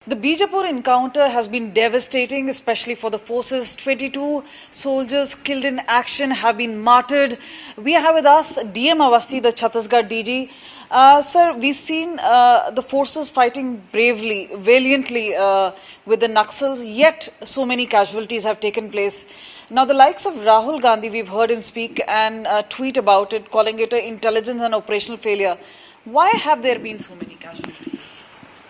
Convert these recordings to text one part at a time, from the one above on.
The Bijapur encounter has been devastating, especially for the forces. 22 soldiers killed in action have been martyred. We have with us DM Awasthi, the Chhattisgarh DG. Sir, we've seen the forces fighting bravely, valiantly with the Naxals, yet so many casualties have taken place. Now, the likes of Rahul Gandhi, we've heard him speak and tweet about it, calling it an intelligence and operational failure. Why have there been so many casualties?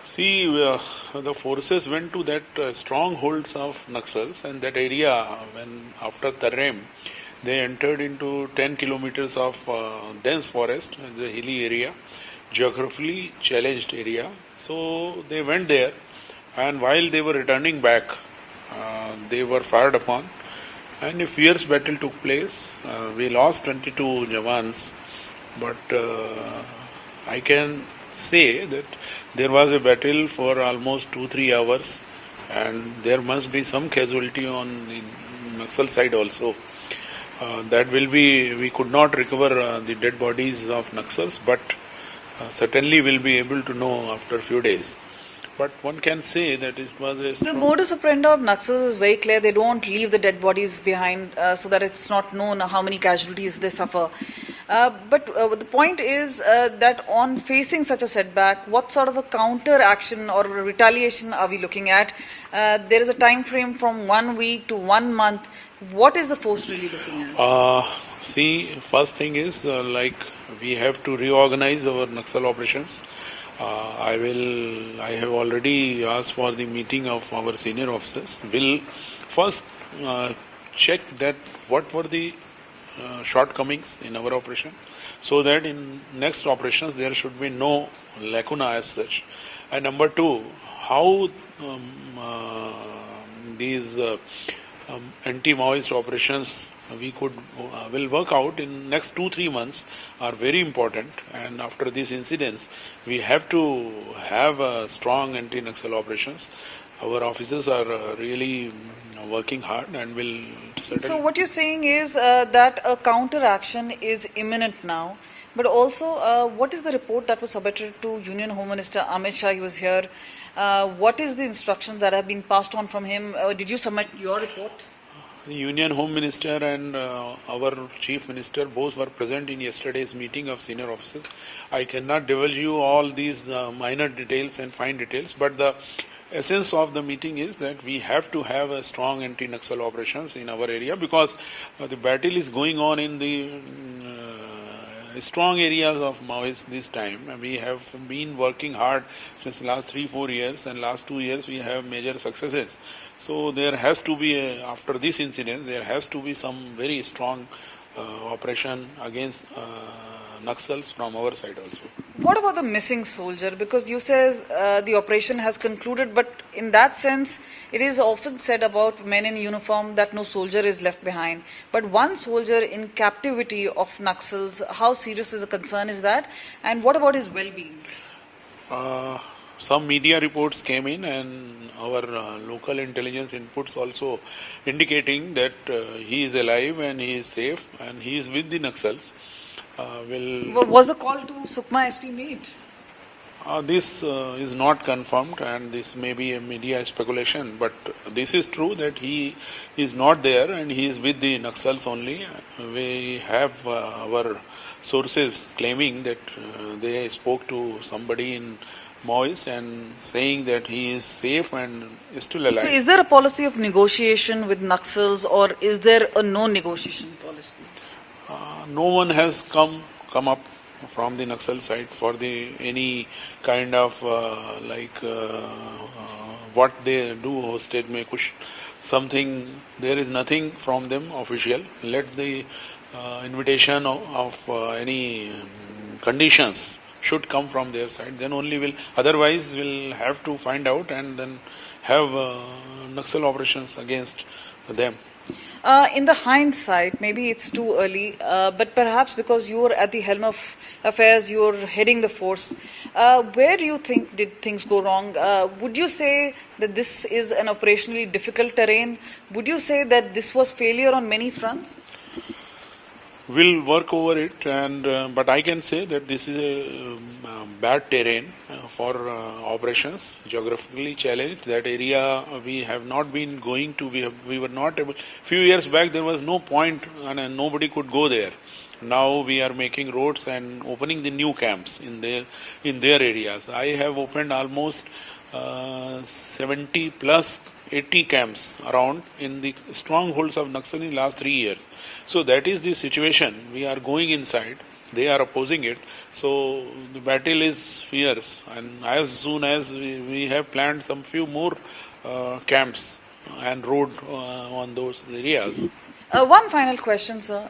See, the forces went to that strongholds of Naxals, and that area, when after Tarem, they entered into 10 kilometers of dense forest, the hilly area, geographically challenged area. So they went there, and while they were returning back, they were fired upon, and a fierce battle took place. We lost 22 Jawans, but I can say that there was a battle for almost 2-3 hours, and there must be some casualty on the Naxal side also. That will be, we could not recover the dead bodies of Naxals, but certainly we'll be able to know after a few days. But one can say that it was a The modus operandi of Naxals is very clear. They don't leave the dead bodies behind so that it's not known how many casualties they suffer. But the point is that on facing such a setback, what sort of a counter action or retaliation are we looking at? There is a time frame from 1 week to 1 month. What is the force really looking at? See, first thing is like we have to reorganize our Naxal operations. I have already asked for the meeting of our senior officers. We'll first check that what were the shortcomings in our operation, so that in next operations there should be no lacuna as such. And number two, how these anti-Maoist operations we will work out in next 2-3 months are very important. And after these incidents, we have to have strong anti-Naxal operations. Our officers are really working hard and will certainly. So what you're saying is that a counter action is imminent now, but also what is the report that was submitted to Union Home Minister Amit Shah? He was here. What is the instructions that have been passed on from him? Did you submit your report? The Union Home Minister and our Chief Minister both were present in yesterday's meeting of senior officers. I cannot divulge you all these minor details and fine details, but the essence of the meeting is that we have to have a strong anti-Naxal operations in our area, because the battle is going on in the strong areas of Maoists this time. We have been working hard since last 3-4 years, and last 2 years we have major successes. So there has to be, after this incident, there has to be some very strong operation against Naxals from our side also. What about the missing soldier? Because you says the operation has concluded, but in that sense, it is often said about men in uniform that no soldier is left behind. But one soldier in captivity of Naxals, how serious is a concern is that? And what about his well-being? Some media reports came in, and our local intelligence inputs also indicating that he is alive and he is safe and he is with the Naxals. Was a call to Sukma SP made? This is not confirmed, and this may be a media speculation, but this is true that he is not there and he is with the Naxals only. We have our sources claiming that they spoke to somebody in Maoist and saying that he is safe and is still alive. So is there a policy of negotiation with Naxals, or is there a no negotiation policy? No one has come up from the Naxal side for any kind of what they do hosted mein kuch something. There is nothing from them official. Let the invitation of any conditions should come from their side, then only will. Otherwise, we'll have to find out and then have Naxal operations against them. In the hindsight, maybe it's too early, but perhaps because you're at the helm of affairs, you're heading the force, where do you think did things go wrong? Would you say that this is an operationally difficult terrain? Would you say that this was failure on many fronts? we'll work over it, and but I can say that this is a bad terrain for operations, geographically challenged. That area we have not been going to. We were not able. Few years back there was no point, and nobody could go there. Now we are making roads and opening the new camps in their areas. I have opened almost 70 plus 80 camps around in the strongholds of Naxal in the last 3 years. So that is the situation. We are going inside. They are opposing it. So the battle is fierce. And as soon as we have planned some few more camps and road on those areas. One final question, sir.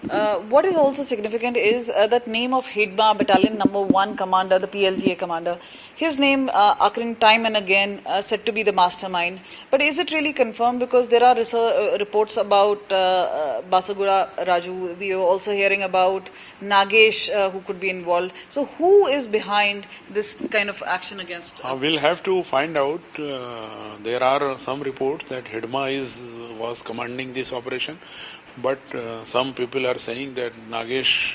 What is also significant is that name of Hidma Battalion Number 1 commander, the PLGA commander. His name occurring time and again said to be the mastermind. But is it really confirmed? Because there are reports about Basagura Raju. We are also hearing about Nagesh who could be involved. So who is behind this kind of action against? We'll have to find out. There are some reports that Hidma was commanding this operation. But some people are saying that Nagesh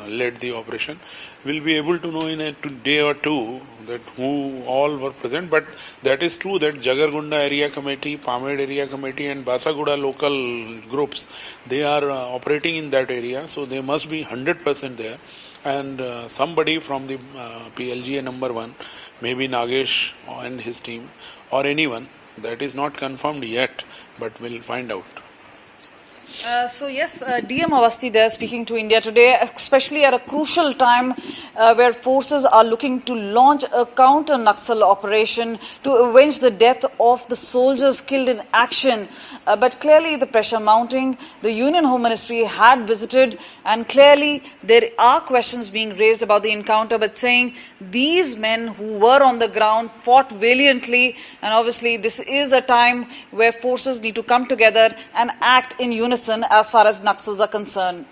led the operation. We'll be able to know in a day or two that who all were present. But that is true that Jagargunda Area Committee, Pamed Area Committee and Basaguda local groups, they are operating in that area. So they must be 100% there. And somebody from the PLGA number 1, maybe Nagesh and his team or anyone, that is not confirmed yet, but we'll find out. So yes, DM Awasthi there speaking to India Today, especially at a crucial time where forces are looking to launch a counter-Naxal operation to avenge the death of the soldiers killed in action. But clearly the pressure mounting, the Union Home Ministry had visited, and clearly there are questions being raised about the encounter, but saying these men who were on the ground fought valiantly, and obviously this is a time where forces need to come together and act in unison as far as Naxals are concerned.